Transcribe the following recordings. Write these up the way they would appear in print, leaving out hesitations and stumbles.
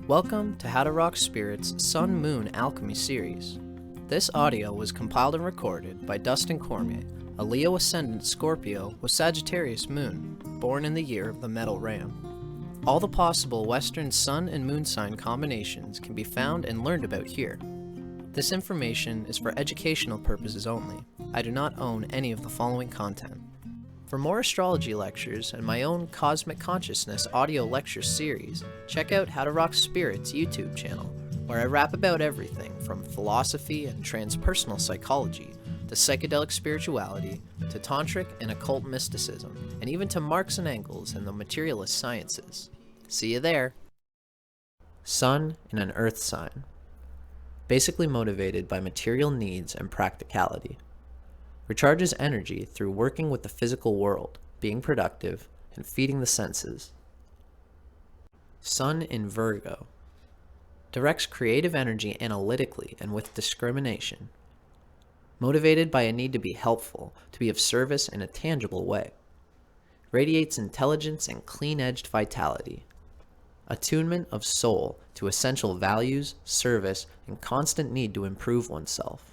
Welcome to How to Rock Spirit's Sun Moon Alchemy series. This audio was compiled and recorded by Dustin Cormier, a Leo Ascendant Scorpio with Sagittarius Moon, born in the year of the Metal Ram. All the possible Western Sun and Moon sign combinations can be found and learned about here. This information is for educational purposes only. I do not own any of the following content. For more astrology lectures and my own Cosmic Consciousness audio lecture series, check out How to Rock Spirit's YouTube channel, where I rap about everything from philosophy and transpersonal psychology, to psychedelic spirituality, to tantric and occult mysticism, and even to Marx and Engels and the materialist sciences. See you there! Sun in an Earth sign. Basically motivated by material needs and practicality. Recharges energy through working with the physical world, being productive, and feeding the senses. Sun in Virgo. Directs creative energy analytically and with discrimination. Motivated by a need to be helpful, to be of service in a tangible way. Radiates intelligence and clean-edged vitality. Attunement of soul to essential values, service, and constant need to improve oneself.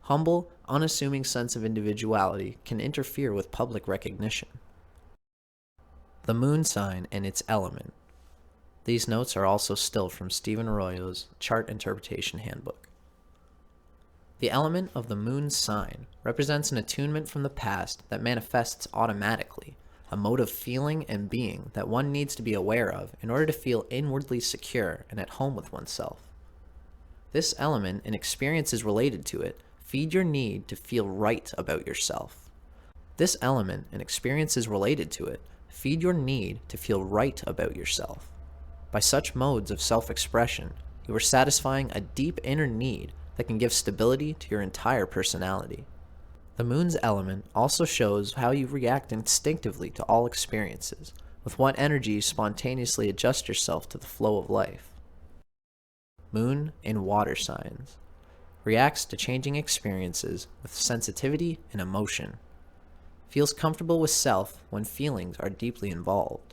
Humble, unassuming sense of individuality can interfere with public recognition. The moon sign and its element. These notes are also still from Stephen Arroyo's Chart Interpretation Handbook. The element of the moon sign represents an attunement from the past that manifests automatically, a mode of feeling and being that one needs to be aware of in order to feel inwardly secure and at home with oneself. This element and experiences related to it feed your need to feel right about yourself. This element and experiences related to it feed your need to feel right about yourself. By such modes of self-expression, you are satisfying a deep inner need that can give stability to your entire personality. The moon's element also shows how you react instinctively to all experiences, with what energy you spontaneously adjust yourself to the flow of life. Moon in water signs. Reacts to changing experiences with sensitivity and emotion. Feels comfortable with self when feelings are deeply involved.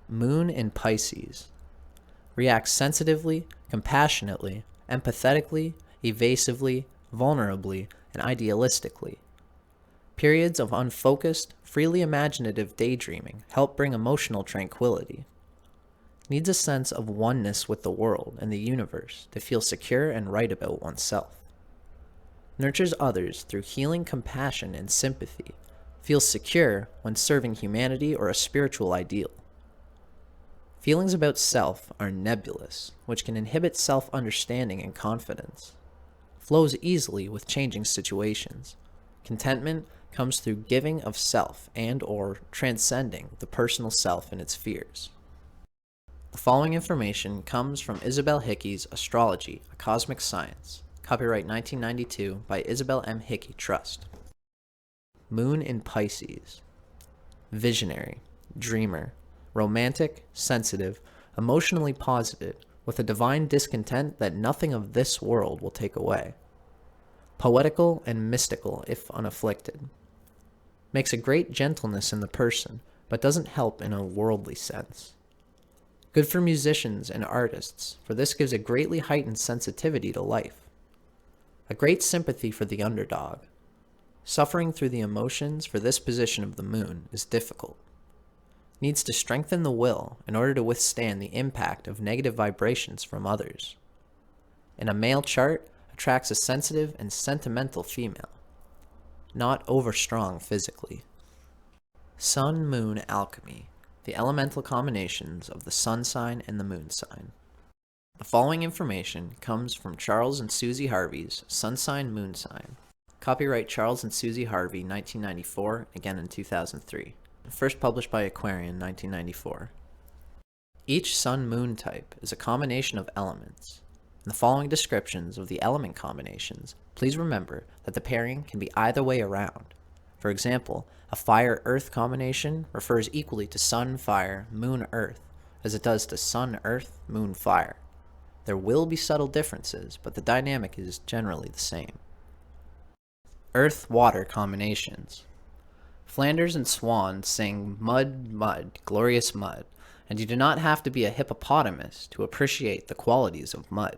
Moon in Pisces. Reacts sensitively, compassionately, empathetically, evasively, vulnerably, and idealistically. Periods of unfocused, freely imaginative daydreaming help bring emotional tranquility. Needs a sense of oneness with the world and the universe to feel secure and right about oneself. Nurtures others through healing compassion and sympathy. Feels secure when serving humanity or a spiritual ideal. Feelings about self are nebulous, which can inhibit self-understanding and confidence. Flows easily with changing situations. Contentment comes through giving of self and/or transcending the personal self and its fears. The following information comes from Isabel Hickey's Astrology, a Cosmic Science, copyright 1992 by Isabel M. Hickey Trust. Moon in Pisces. Visionary, dreamer, romantic, sensitive, emotionally positive, with a divine discontent that nothing of this world will take away. Poetical and mystical if unafflicted. Makes a great gentleness in the person, but doesn't help in a worldly sense. Good for musicians and artists, for this gives a greatly heightened sensitivity to life. A great sympathy for the underdog. Suffering through the emotions for this position of the moon is difficult. Needs to strengthen the will in order to withstand the impact of negative vibrations from others. In a male chart, attracts a sensitive and sentimental female. Not overstrong physically. Sun-Moon Alchemy. The elemental combinations of the sun sign and the moon sign. The following information comes from Charles and Susie Harvey's Sun Sign Moon Sign. Copyright Charles and Susie Harvey, 1994, again in 2003. First published by Aquarian, 1994. Each sun-moon type is a combination of elements. In the following descriptions of the element combinations, please remember that the pairing can be either way around. For example, a fire-earth combination refers equally to sun-fire, moon-earth, as it does to sun-earth, moon-fire. There will be subtle differences, but the dynamic is generally the same. Earth-water combinations. Flanders and Swan sing "Mud, mud, glorious mud," and you do not have to be a hippopotamus to appreciate the qualities of mud.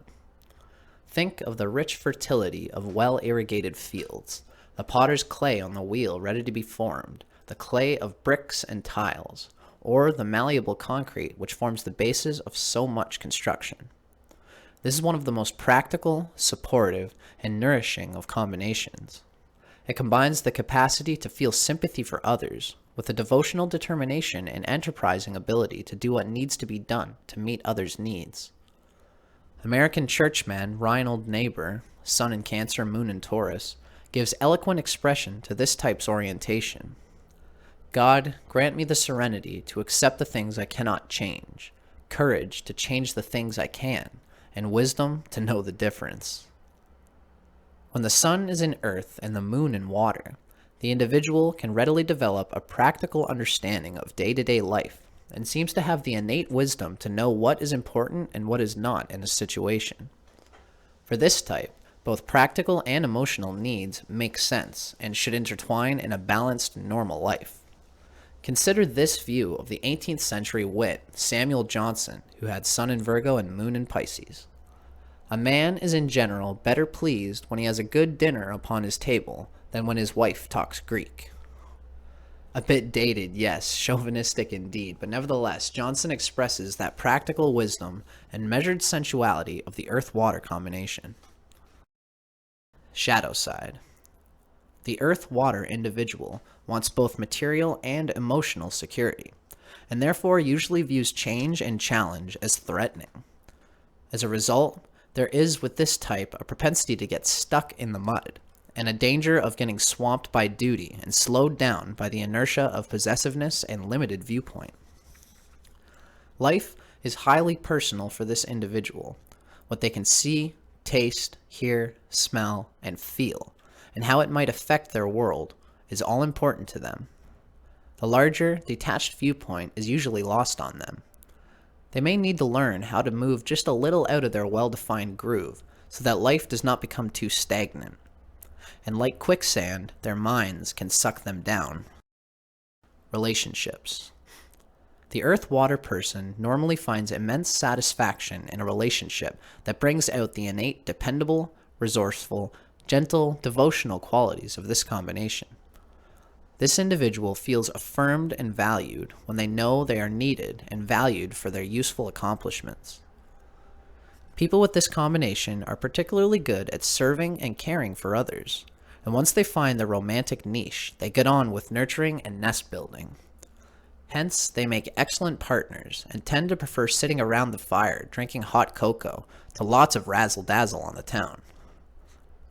Think of the rich fertility of well-irrigated fields, the potter's clay on the wheel ready to be formed, the clay of bricks and tiles, or the malleable concrete which forms the basis of so much construction. This is one of the most practical, supportive, and nourishing of combinations. It combines the capacity to feel sympathy for others with a devotional determination and enterprising ability to do what needs to be done to meet others' needs. American churchman Reinhold Niebuhr, Sun in Cancer, Moon in Taurus, gives eloquent expression to this type's orientation. God, grant me the serenity to accept the things I cannot change, courage to change the things I can, and wisdom to know the difference. When the sun is in earth and the moon in water, the individual can readily develop a practical understanding of day-to-day life and seems to have the innate wisdom to know what is important and what is not in a situation. For this type, both practical and emotional needs make sense and should intertwine in a balanced, normal life. Consider this view of the 18th century wit Samuel Johnson, who had Sun in Virgo and Moon in Pisces. A man is in general better pleased when he has a good dinner upon his table than when his wife talks Greek. A bit dated, yes, chauvinistic indeed, but nevertheless, Johnson expresses that practical wisdom and measured sensuality of the earth-water combination. Shadow side. The earth-water individual wants both material and emotional security, and therefore usually views change and challenge as threatening. As a result, there is with this type a propensity to get stuck in the mud, and a danger of getting swamped by duty and slowed down by the inertia of possessiveness and limited viewpoint. Life is highly personal for this individual. What they can see, taste, hear, smell, and feel, and how it might affect their world, is all important to them. The larger, detached viewpoint is usually lost on them. They may need to learn how to move just a little out of their well-defined groove so that life does not become too stagnant. And like quicksand, their minds can suck them down. Relationships. The earth-water person normally finds immense satisfaction in a relationship that brings out the innate dependable, resourceful, gentle, devotional qualities of this combination. This individual feels affirmed and valued when they know they are needed and valued for their useful accomplishments. People with this combination are particularly good at serving and caring for others, and once they find their romantic niche, they get on with nurturing and nest building. Hence, they make excellent partners and tend to prefer sitting around the fire drinking hot cocoa to lots of razzle-dazzle on the town.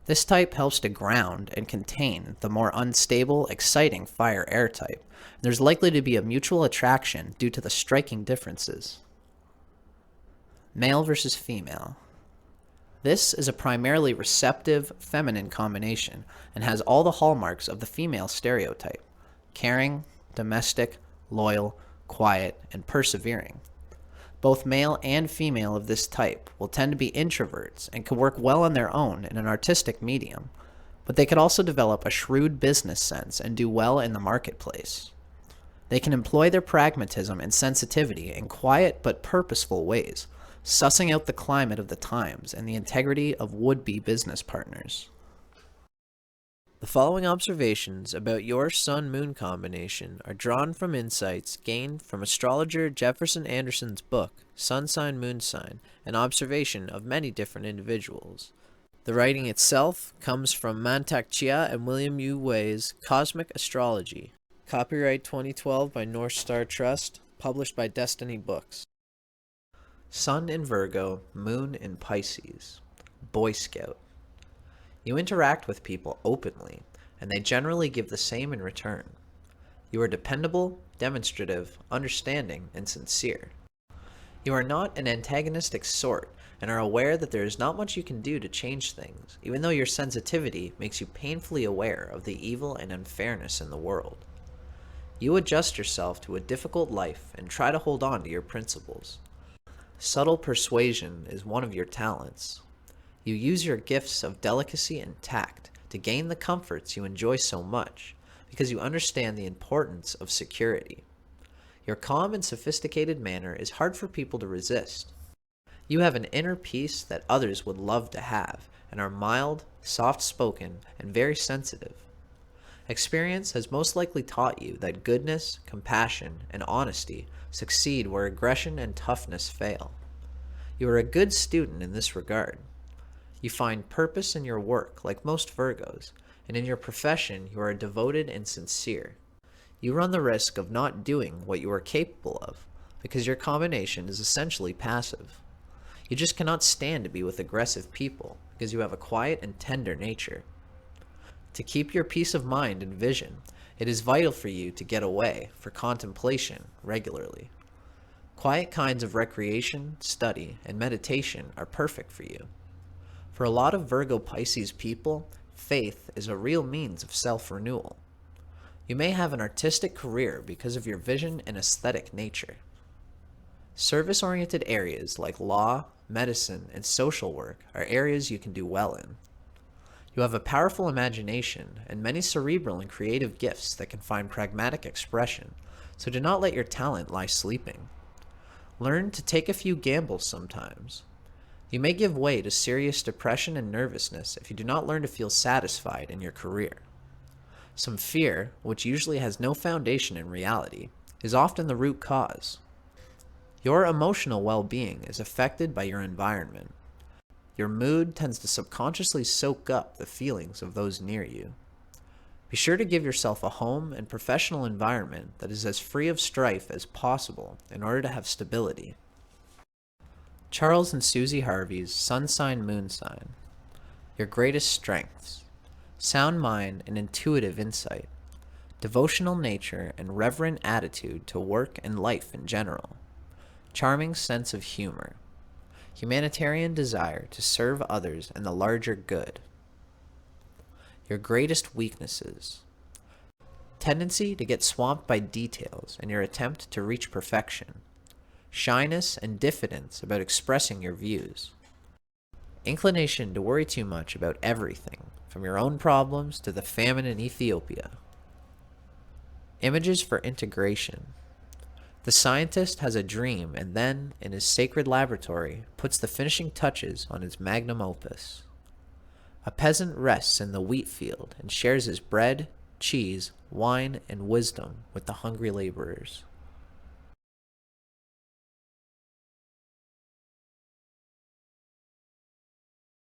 This type helps to ground and contain the more unstable, exciting fire-air type. There's likely to be a mutual attraction due to the striking differences. Male versus female. This is a primarily receptive, feminine combination and has all the hallmarks of the female stereotype: caring, domestic, loyal, quiet, and persevering. Both male and female of this type will tend to be introverts and can work well on their own in an artistic medium, but they could also develop a shrewd business sense and do well in the marketplace. They can employ their pragmatism and sensitivity in quiet but purposeful ways, sussing out the climate of the times and the integrity of would-be business partners. The following observations about your Sun-Moon combination are drawn from insights gained from astrologer Jefferson Anderson's book, Sun Sign, Moon Sign, an observation of many different individuals. The writing itself comes from Mantak Chia and William U. Wei's Cosmic Astrology. Copyright 2012 by North Star Trust, published by Destiny Books. Sun in Virgo, Moon in Pisces. Boy Scout. You interact with people openly, and they generally give the same in return. You are dependable, demonstrative, understanding, and sincere. You are not an antagonistic sort, and are aware that there is not much you can do to change things, even though your sensitivity makes you painfully aware of the evil and unfairness in the world. You adjust yourself to a difficult life and try to hold on to your principles. Subtle persuasion is one of your talents. You use your gifts of delicacy and tact to gain the comforts you enjoy so much, because you understand the importance of security. Your calm and sophisticated manner is hard for people to resist. You have an inner peace that others would love to have, and are mild, soft-spoken, and very sensitive. Experience has most likely taught you that goodness, compassion, and honesty succeed where aggression and toughness fail. You are a good student in this regard. You find purpose in your work, like most Virgos, and in your profession you are devoted and sincere. You run the risk of not doing what you are capable of, because your combination is essentially passive. You just cannot stand to be with aggressive people, because you have a quiet and tender nature. To keep your peace of mind and vision, it is vital for you to get away for contemplation regularly. Quiet kinds of recreation, study, and meditation are perfect for you. For a lot of Virgo Pisces people, faith is a real means of self-renewal. You may have an artistic career because of your vision and aesthetic nature. Service-oriented areas like law, medicine, and social work are areas you can do well in. You have a powerful imagination and many cerebral and creative gifts that can find pragmatic expression, so do not let your talent lie sleeping. Learn to take a few gambles sometimes. You may give way to serious depression and nervousness if you do not learn to feel satisfied in your career. Some fear, which usually has no foundation in reality, is often the root cause. Your emotional well-being is affected by your environment. Your mood tends to subconsciously soak up the feelings of those near you. Be sure to give yourself a home and professional environment that is as free of strife as possible in order to have stability. Charles and Susie Harvey's Sun Sign, Moon Sign. Your greatest strengths: sound mind and intuitive insight, devotional nature and reverent attitude to work and life in general, charming sense of humor, humanitarian desire to serve others and the larger good. Your greatest weaknesses: tendency to get swamped by details in your attempt to reach perfection, shyness and diffidence about expressing your views, inclination to worry too much about everything, from your own problems to the famine in Ethiopia. Images for integration: the scientist has a dream and then, in his sacred laboratory, puts the finishing touches on his magnum opus. A peasant rests in the wheat field and shares his bread, cheese, wine, and wisdom with the hungry laborers.